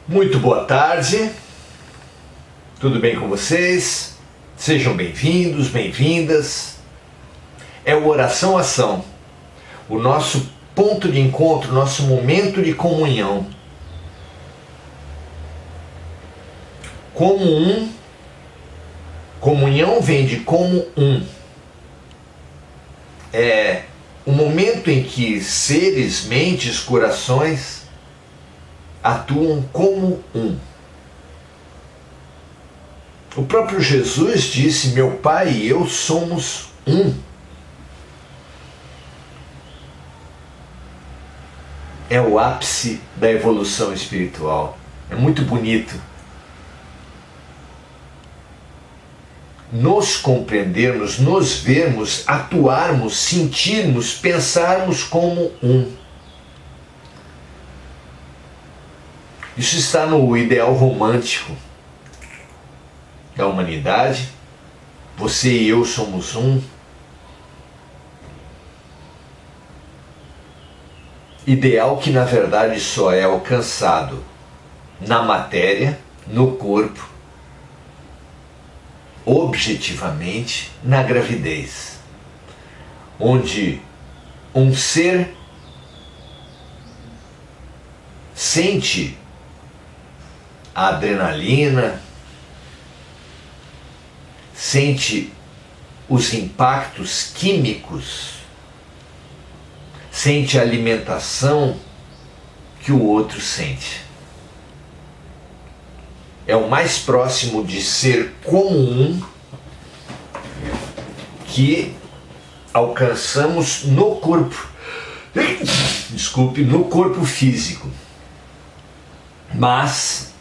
Muito boa tarde, tudo bem com vocês? Sejam bem-vindos, bem-vindas. É o Oração Ação, o nosso ponto de encontro, nosso momento de comunhão. Como um, comunhão vem de como um. É o momento em que seres, mentes, corações atuam como um. O próprio Jesus disse: meu Pai e eu somos um. É o ápice da evolução espiritual. É muito bonito nos compreendermos, nos vermos, atuarmos, sentirmos, pensarmos como um. Isso está no ideal romântico da humanidade. Você e eu somos um. Ideal que na verdade só é alcançado na matéria, no corpo, objetivamente na gravidez, onde um ser sente a adrenalina, sente os impactos químicos, sente a alimentação que o outro sente. É o mais próximo de ser comum que alcançamos no corpo, no corpo físico. Mas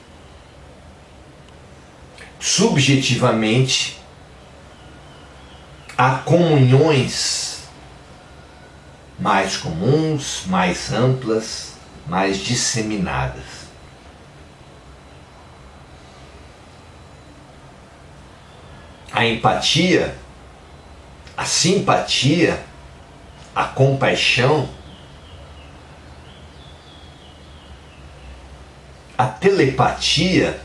subjetivamente há comunhões mais comuns, mais amplas, mais disseminadas. A empatia, a simpatia, a compaixão, a telepatia,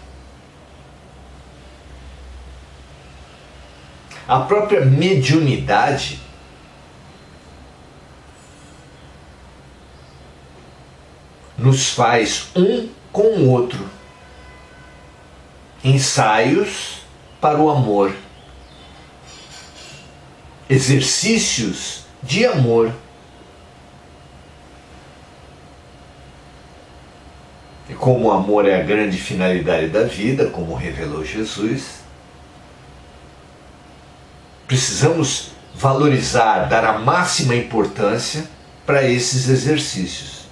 a própria mediunidade nos faz um com o outro. Ensaios para o amor. Exercícios de amor. E como o amor é a grande finalidade da vida, como revelou Jesus, precisamos valorizar, dar a máxima importância para esses exercícios.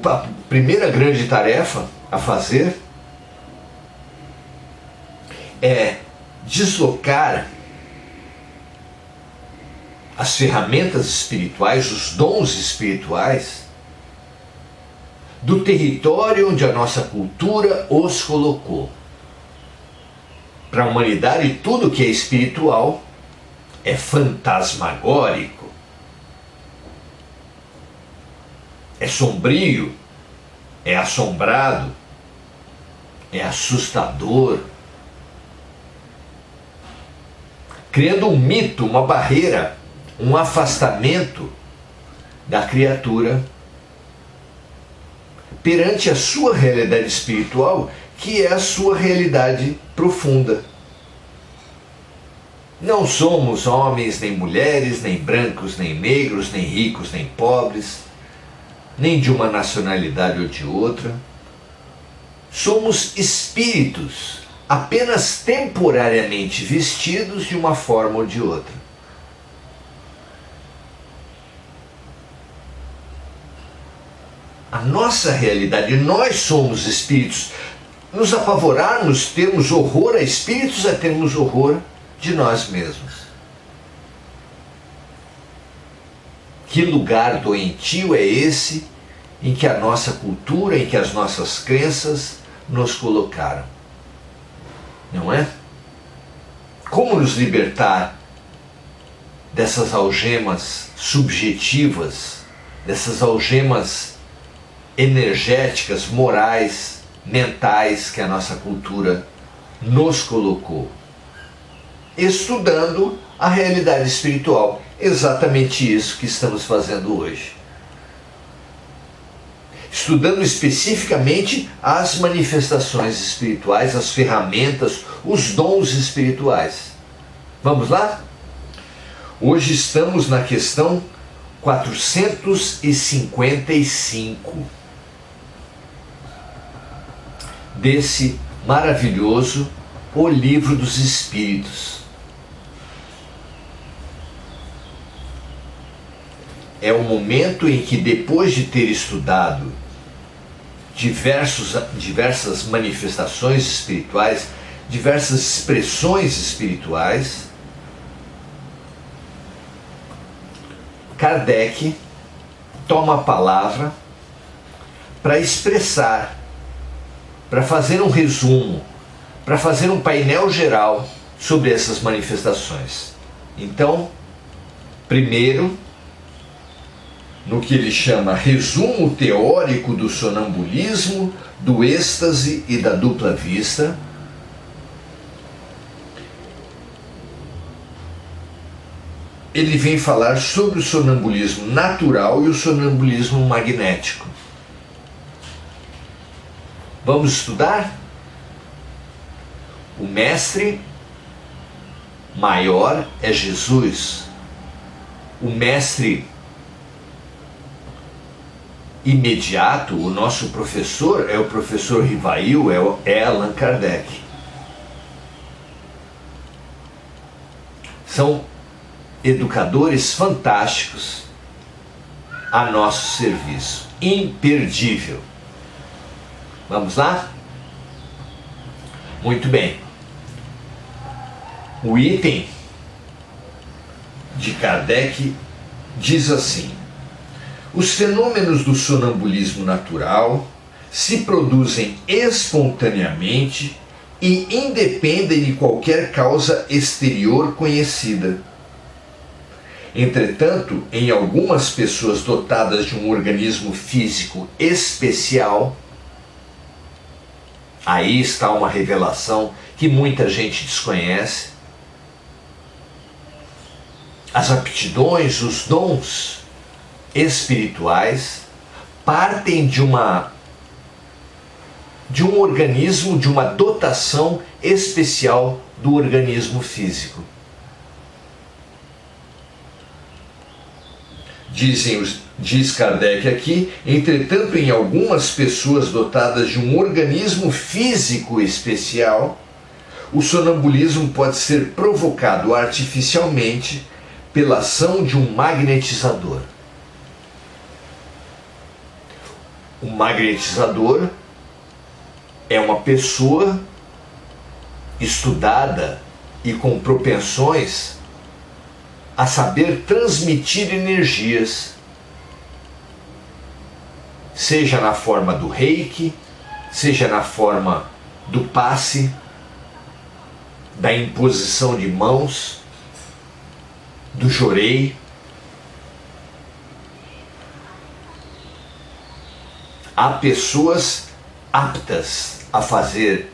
A primeira grande tarefa a fazer é deslocar as ferramentas espirituais, os dons espirituais, do território onde a nossa cultura os colocou. Para a humanidade, tudo que é espiritual é fantasmagórico, é sombrio, é assombrado, é assustador, criando um mito, uma barreira, um afastamento da criatura perante a sua realidade espiritual, que é a sua realidade profunda. Não somos homens, nem mulheres, nem brancos, nem negros, nem ricos, nem pobres, nem de uma nacionalidade ou de outra. Somos espíritos, apenas temporariamente vestidos de uma forma ou de outra. A nossa realidade, nós somos espíritos. Nos apavorarmos, termos horror a espíritos, é termos horror de nós mesmos. Que lugar doentio é esse em que a nossa cultura, em que as nossas crenças nos colocaram? Não é? Como nos libertar dessas algemas subjetivas, dessas algemas energéticas, morais, mentais que a nossa cultura nos colocou, estudando a realidade espiritual. Exatamente isso que estamos fazendo hoje. Estudando especificamente as manifestações espirituais, as ferramentas, os dons espirituais. Vamos lá? Hoje estamos na questão 455 desse maravilhoso O Livro dos Espíritos. É o momento em que, depois de ter estudado diversas manifestações espirituais, diversas expressões espirituais, Kardec toma a palavra para expressar, para fazer um resumo, para fazer um painel geral sobre essas manifestações. Então, primeiro, no que ele chama resumo teórico do sonambulismo, do êxtase e da dupla vista, ele vem falar sobre o sonambulismo natural e o sonambulismo magnético. Vamos estudar? O mestre maior é Jesus. O mestre imediato, o nosso professor, é o professor Rivail, é Allan Kardec. São educadores fantásticos a nosso serviço. Imperdível. Vamos lá? Muito bem. O item de Kardec diz assim: os fenômenos do sonambulismo natural se produzem espontaneamente e independem de qualquer causa exterior conhecida. Entretanto, em algumas pessoas dotadas de um organismo físico especial, aí está uma revelação que muita gente desconhece. As aptidões, os dons espirituais partem de um organismo, de uma dotação especial do organismo físico. Diz Kardec aqui, entretanto, em algumas pessoas dotadas de um organismo físico especial, o sonambulismo pode ser provocado artificialmente pela ação de um magnetizador. O magnetizador é uma pessoa estudada e com propensões a saber transmitir energias, seja na forma do reiki, seja na forma do passe, da imposição de mãos, do jorei. Há pessoas aptas a fazer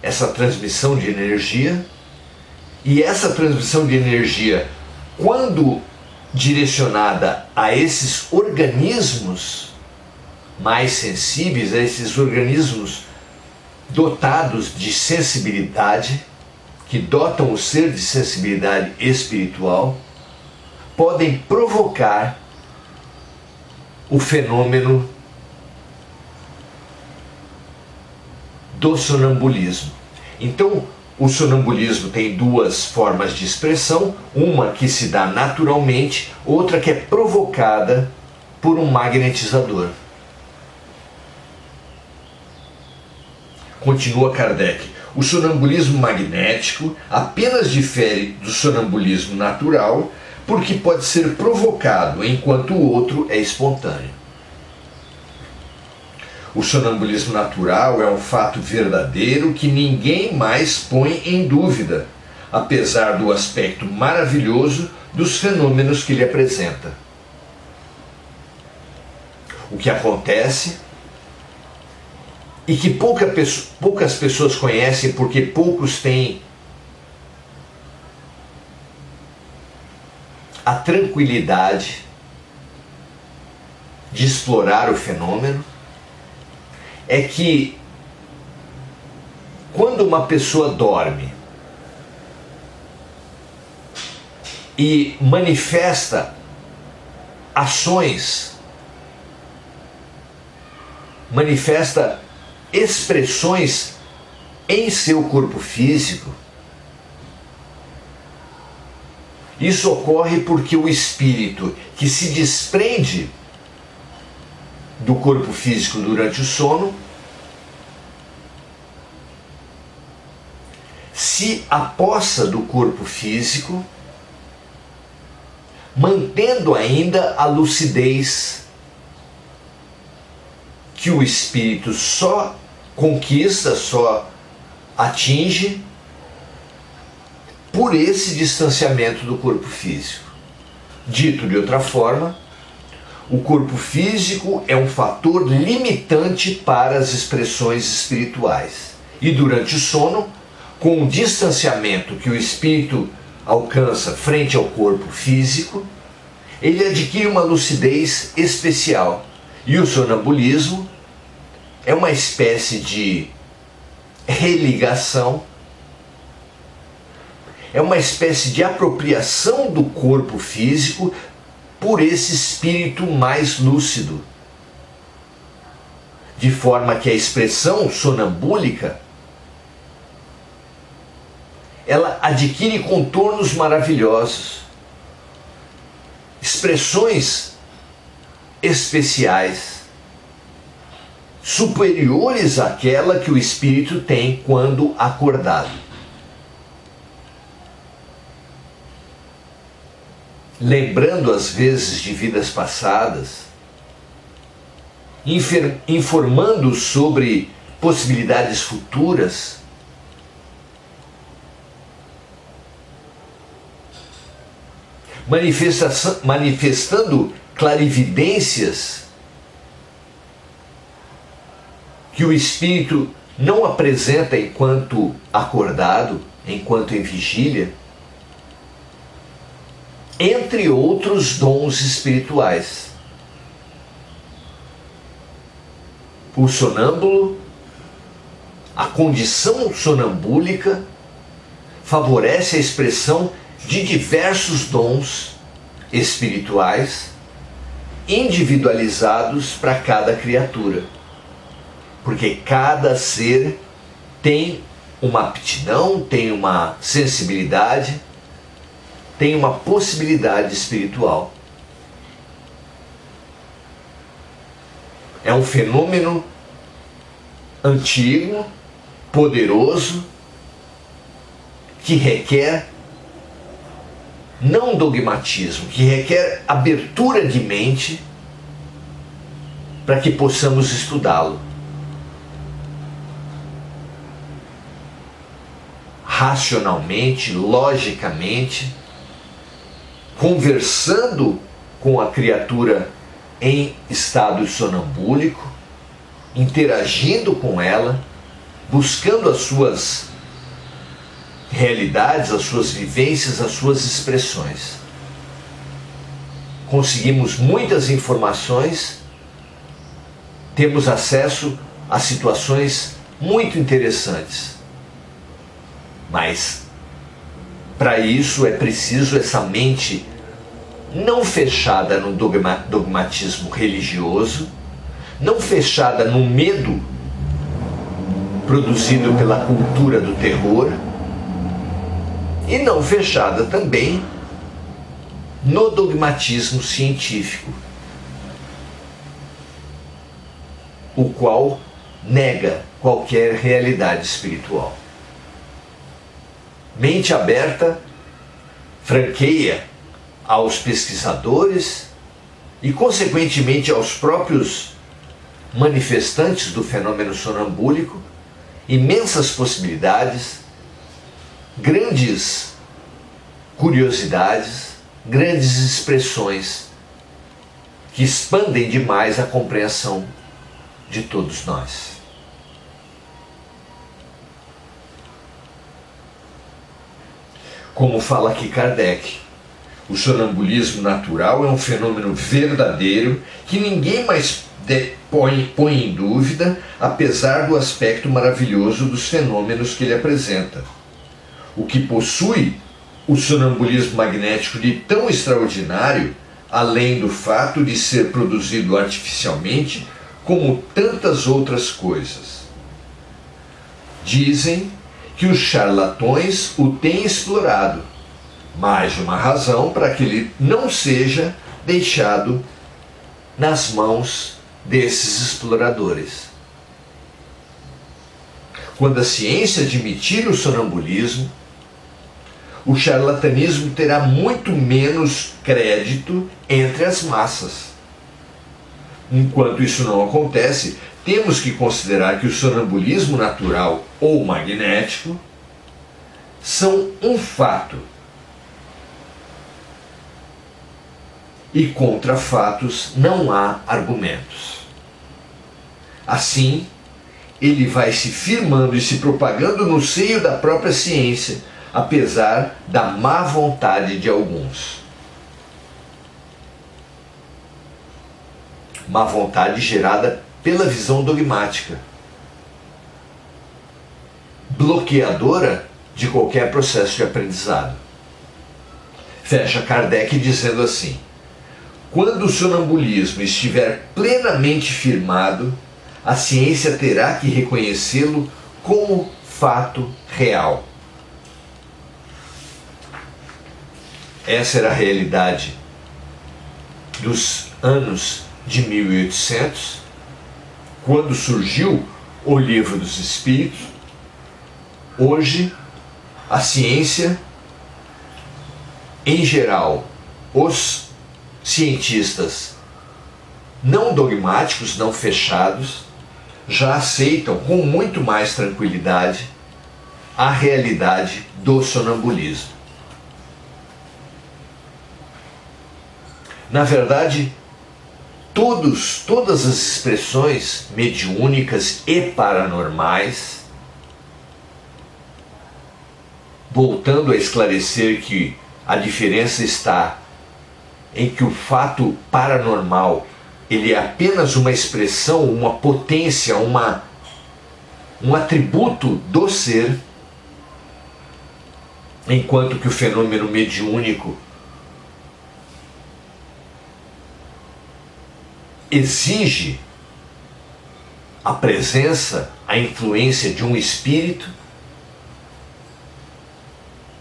essa transmissão de energia, e essa transmissão de energia, quando direcionada a esses organismos mais sensíveis, a esses organismos dotados de sensibilidade, que dotam o ser de sensibilidade espiritual, podem provocar o fenômeno do sonambulismo. Então, o sonambulismo tem duas formas de expressão, uma que se dá naturalmente, outra que é provocada por um magnetizador. Continua Kardec: o sonambulismo magnético apenas difere do sonambulismo natural porque pode ser provocado, enquanto o outro é espontâneo. O sonambulismo natural é um fato verdadeiro que ninguém mais põe em dúvida, apesar do aspecto maravilhoso dos fenômenos que ele apresenta. O que acontece e que poucas pessoas conhecem porque poucos têm a tranquilidade de explorar o fenômeno, é que quando uma pessoa dorme e manifesta ações, manifesta expressões em seu corpo físico, isso ocorre porque o espírito que se desprende do corpo físico durante o sono se apossa do corpo físico, mantendo ainda a lucidez que o espírito só conquista, só atinge por esse distanciamento do corpo físico. Dito de outra forma, o corpo físico é um fator limitante para as expressões espirituais. E durante o sono, com o distanciamento que o espírito alcança frente ao corpo físico, ele adquire uma lucidez especial. E o sonambulismo é uma espécie de religação, é uma espécie de apropriação do corpo físico por esse espírito mais lúcido, de forma que a expressão sonambúlica ela adquire contornos maravilhosos, expressões especiais, superiores àquela que o espírito tem quando acordado. Lembrando às vezes de vidas passadas, informando sobre possibilidades futuras, manifestando clarividências que o espírito não apresenta enquanto acordado, enquanto em vigília, entre outros dons espirituais. O sonâmbulo, a condição sonambúlica, favorece a expressão de diversos dons espirituais individualizados para cada criatura. Porque cada ser tem uma aptidão, tem uma sensibilidade, tem uma possibilidade espiritual. É um fenômeno antigo, poderoso, que requer não dogmatismo, que requer abertura de mente para que possamos estudá-lo. Racionalmente, logicamente, conversando com a criatura em estado sonambúlico, interagindo com ela, buscando as suas realidades, as suas vivências, as suas expressões. Conseguimos muitas informações, temos acesso a situações muito interessantes. Mas para isso é preciso essa mente não fechada no dogmatismo religioso, não fechada no medo produzido pela cultura do terror, e não fechada também no dogmatismo científico, o qual nega qualquer realidade espiritual. Mente aberta franqueia aos pesquisadores e, consequentemente, aos próprios manifestantes do fenômeno sonambúlico imensas possibilidades, grandes curiosidades, grandes expressões que expandem demais a compreensão de todos nós. Como fala aqui Kardec, o sonambulismo natural é um fenômeno verdadeiro que ninguém mais põe em dúvida, apesar do aspecto maravilhoso dos fenômenos que ele apresenta. O que possui o sonambulismo magnético de tão extraordinário, além do fato de ser produzido artificialmente, como tantas outras coisas. Dizem que os charlatões o têm explorado, mais uma razão para que ele não seja deixado nas mãos desses exploradores. Quando a ciência admitir o sonambulismo, o charlatanismo terá muito menos crédito entre as massas. Enquanto isso não acontece, temos que considerar que o sonambulismo natural ou magnético são um fato. E contra fatos não há argumentos. Assim, ele vai se firmando e se propagando no seio da própria ciência, apesar da má vontade de alguns. Má vontade gerada pela visão dogmática, bloqueadora de qualquer processo de aprendizado. Fecha Kardec dizendo assim: quando o sonambulismo estiver plenamente firmado, a ciência terá que reconhecê-lo como fato real. Essa era a realidade dos anos de 1800, quando surgiu o Livro dos Espíritos. Hoje, a ciência, em geral, os cientistas não dogmáticos, não fechados, já aceitam com muito mais tranquilidade a realidade do sonambulismo. Na verdade, todas as expressões mediúnicas e paranormais, voltando a esclarecer que a diferença está em que o fato paranormal ele é apenas uma expressão, uma potência, um atributo do ser, enquanto que o fenômeno mediúnico exige a presença, a influência de um espírito.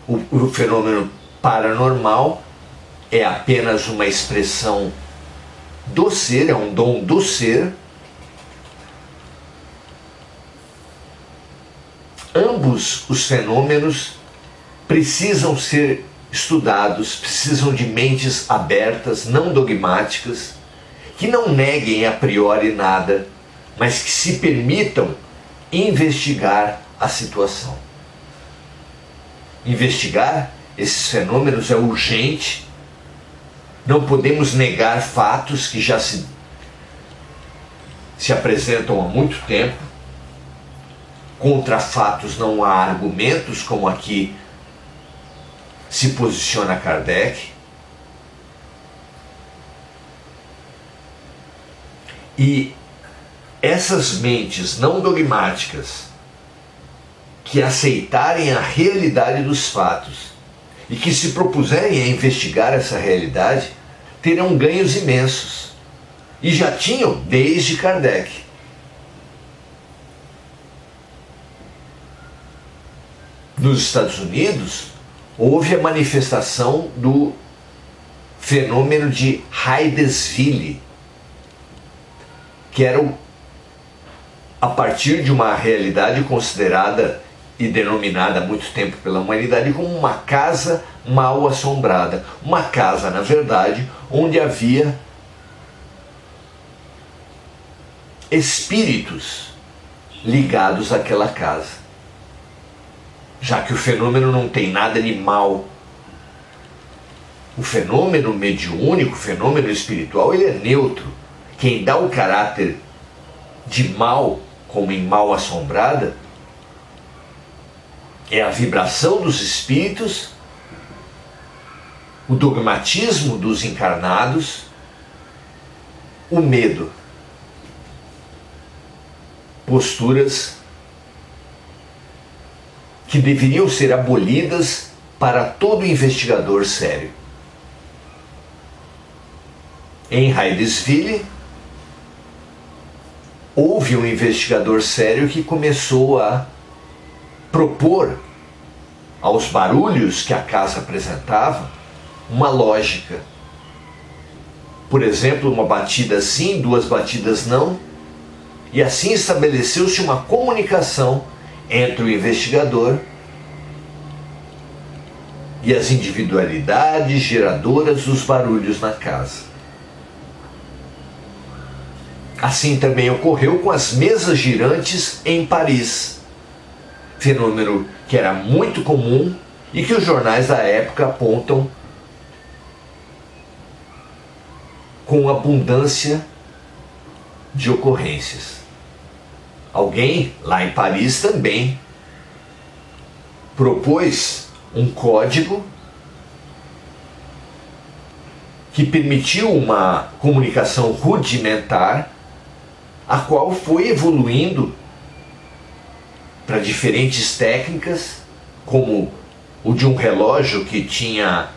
O fenômeno paranormal é apenas uma expressão do ser, é um dom do ser. Ambos os fenômenos precisam ser estudados, precisam de mentes abertas, não dogmáticas, que não neguem a priori nada, mas que se permitam investigar a situação. Investigar esses fenômenos é urgente. Não podemos negar fatos que já se apresentam há muito tempo. Contra fatos não há argumentos, como aqui se posiciona Kardec. E essas mentes não dogmáticas que aceitarem a realidade dos fatos e que se propuserem a investigar essa realidade terão ganhos imensos. E já tinham desde Kardec. Nos Estados Unidos, houve a manifestação do fenômeno de Hydesville, que era a partir de uma realidade considerada e denominada há muito tempo pela humanidade como uma casa mal assombrada. Uma casa, na verdade, onde havia espíritos ligados àquela casa. Já que o fenômeno não tem nada de mal. O fenômeno mediúnico, o fenômeno espiritual, ele é neutro. Quem dá o caráter de mal, como em mal assombrada, é a vibração dos espíritos o dogmatismo dos encarnados, o medo. Posturas que deveriam ser abolidas para todo investigador sério. Em Hydesville, houve um investigador sério que começou a propor aos barulhos que a casa apresentava uma lógica. Por exemplo, uma batida sim, duas batidas não, e assim estabeleceu-se uma comunicação entre o investigador e as individualidades geradoras dos barulhos na casa. Assim também ocorreu com as mesas girantes em Paris, fenômeno que era muito comum e que os jornais da época apontam com abundância de ocorrências. Alguém lá em Paris também propôs um código que permitiu uma comunicação rudimentar, a qual foi evoluindo para diferentes técnicas, como o de um relógio que tinha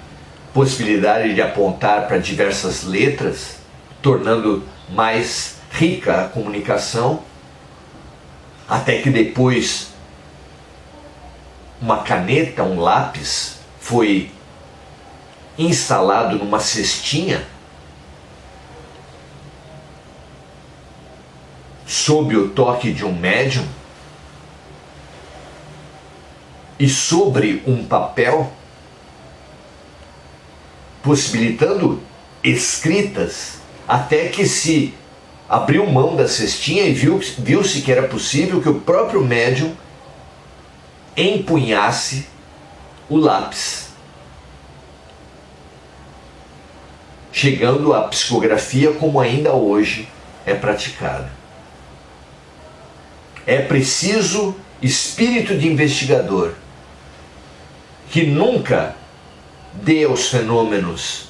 possibilidade de apontar para diversas letras, tornando mais rica a comunicação, até que depois uma caneta, um lápis, foi instalado numa cestinha sob o toque de um médium e sobre um papel, possibilitando escritas, até que se abriu mão da cestinha e viu-se que era possível que o próprio médium empunhasse o lápis, chegando à psicografia como ainda hoje é praticada. É preciso espírito de investigador que nunca dê aos fenômenos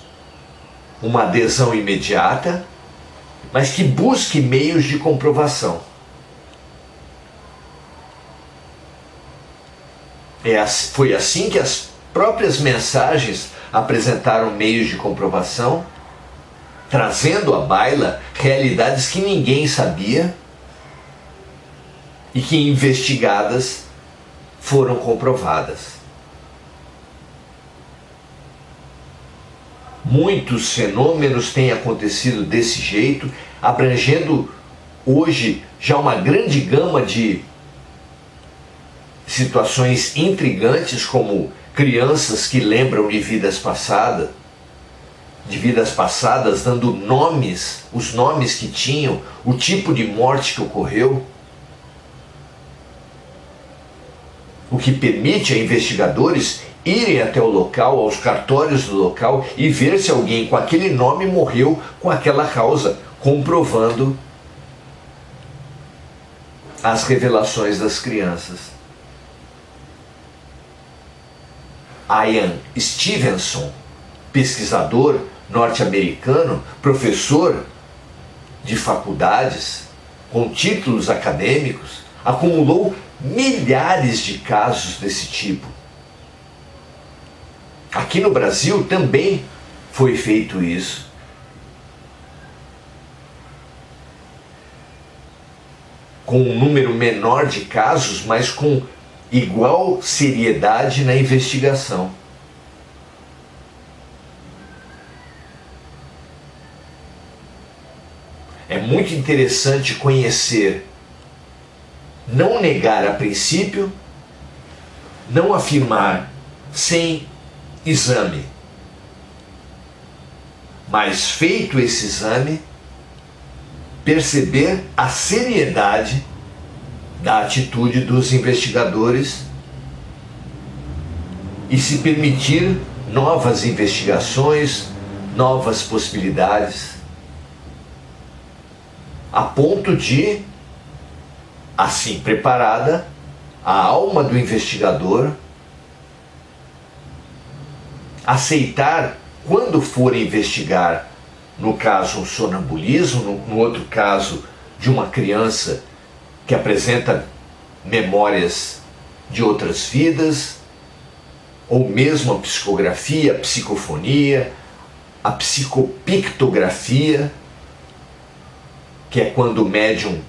uma adesão imediata, mas que busque meios de comprovação. Foi assim que as próprias mensagens apresentaram meios de comprovação, trazendo à baila realidades que ninguém sabia e que, investigadas, foram comprovadas. Muitos fenômenos têm acontecido desse jeito, abrangendo hoje já uma grande gama de situações intrigantes, como crianças que lembram de vidas passadas, dando nomes, os nomes que tinham, o tipo de morte que ocorreu, o que permite a investigadores irem até o local, aos cartórios do local, e ver se alguém com aquele nome morreu com aquela causa, comprovando as revelações das crianças. Ian Stevenson, pesquisador norte-americano, professor de faculdades, com títulos acadêmicos, acumulou milhares de casos desse tipo. Aqui no Brasil também foi feito isso. Com um número menor de casos, mas com igual seriedade na investigação. É muito interessante conhecer, não negar a princípio, não afirmar sem exame, mas feito esse exame, perceber a seriedade da atitude dos investigadores e se permitir novas investigações, novas possibilidades, a ponto de, assim preparada, a alma do investigador aceitar quando forem investigar, no caso, um sonambulismo, no outro caso, de uma criança que apresenta memórias de outras vidas, ou mesmo a psicografia, a psicofonia, a psicopictografia, que é quando o médium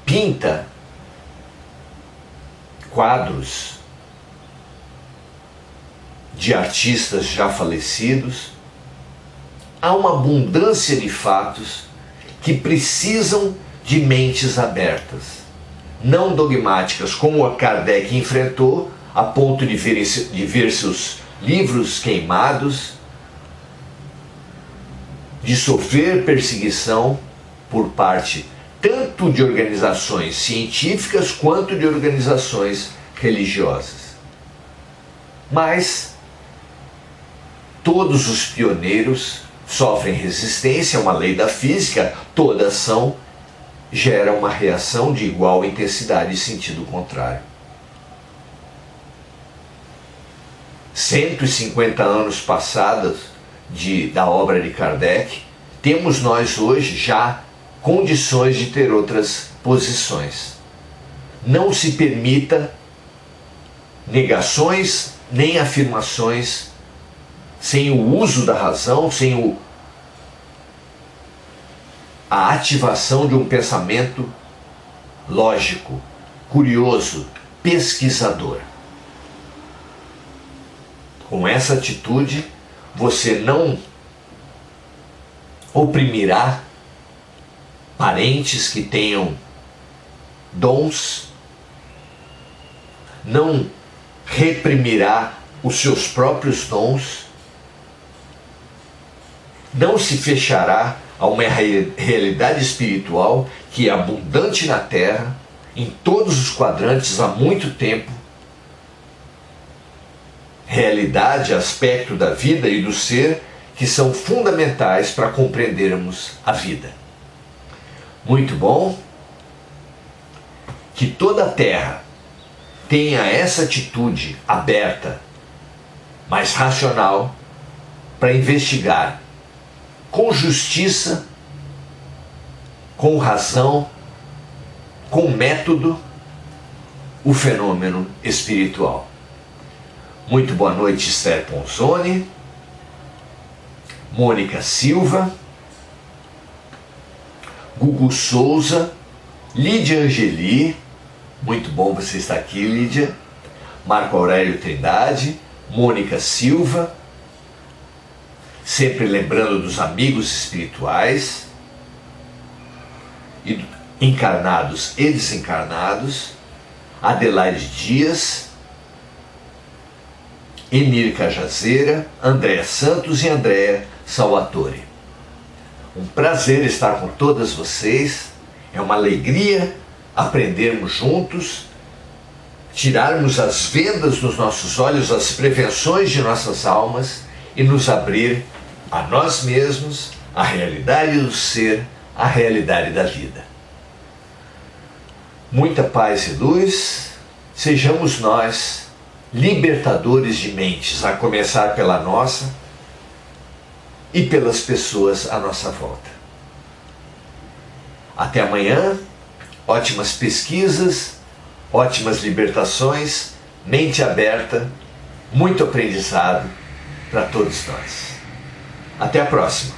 pinta quadros de artistas já falecidos. Há uma abundância de fatos que precisam de mentes abertas, não dogmáticas, como a Kardec enfrentou, a ponto de ver seus livros queimados, de sofrer perseguição por parte tanto de organizações científicas quanto de organizações religiosas. Mas todos os pioneiros sofrem resistência, é uma lei da física, toda ação gera uma reação de igual intensidade e sentido contrário. 150 anos passados da obra de Kardec, temos nós hoje já condições de ter outras posições. Não se permita negações nem afirmações sem o uso da razão, sem a ativação de um pensamento lógico, curioso, pesquisador. Com essa atitude, você não oprimirá parentes que tenham dons, não reprimirá os seus próprios dons, não se fechará a uma realidade espiritual que é abundante na Terra, em todos os quadrantes há muito tempo, realidade, aspecto da vida e do ser que são fundamentais para compreendermos a vida. Muito bom que toda a Terra tenha essa atitude aberta, mas racional, para investigar com justiça, com razão, com método, o fenômeno espiritual. Muito boa noite, Esther Ponzoni, Mônica Silva, Gugu Souza, Lídia Angeli, muito bom você estar aqui, Lídia, Marco Aurélio Trindade, Mônica Silva, sempre lembrando dos amigos espirituais, encarnados e desencarnados, Adelaide Dias, Emir Cajazeira, Andréa Santos e Andréa Salvatore. Um prazer estar com todas vocês, é uma alegria aprendermos juntos, tirarmos as vendas dos nossos olhos, as prevenções de nossas almas e nos abrir a nós mesmos, a realidade do ser, a realidade da vida. Muita paz e luz, sejamos nós libertadores de mentes, a começar pela nossa e pelas pessoas à nossa volta. Até amanhã, ótimas pesquisas, ótimas libertações, mente aberta, muito aprendizado para todos nós. Até a próxima!